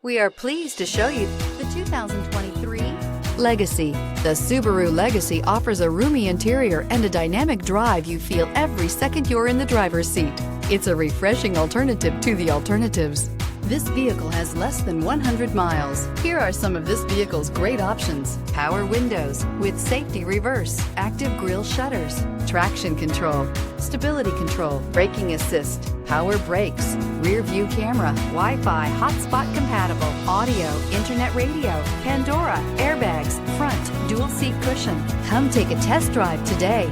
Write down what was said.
We are pleased to show you the 2023 Legacy. The Subaru Legacy offers a roomy interior and a dynamic drive you feel every second you're in the driver's seat. It's a refreshing alternative to the alternatives. This vehicle has less than 100 miles. Here are some of this vehicle's great options: power windows with safety reverse, active grille shutters, traction control, stability control, braking assist, power brakes, rear view camera, Wi-Fi, hotspot compatible, audio, internet radio, Pandora, airbags, front, dual seat cushion. Come take a test drive today.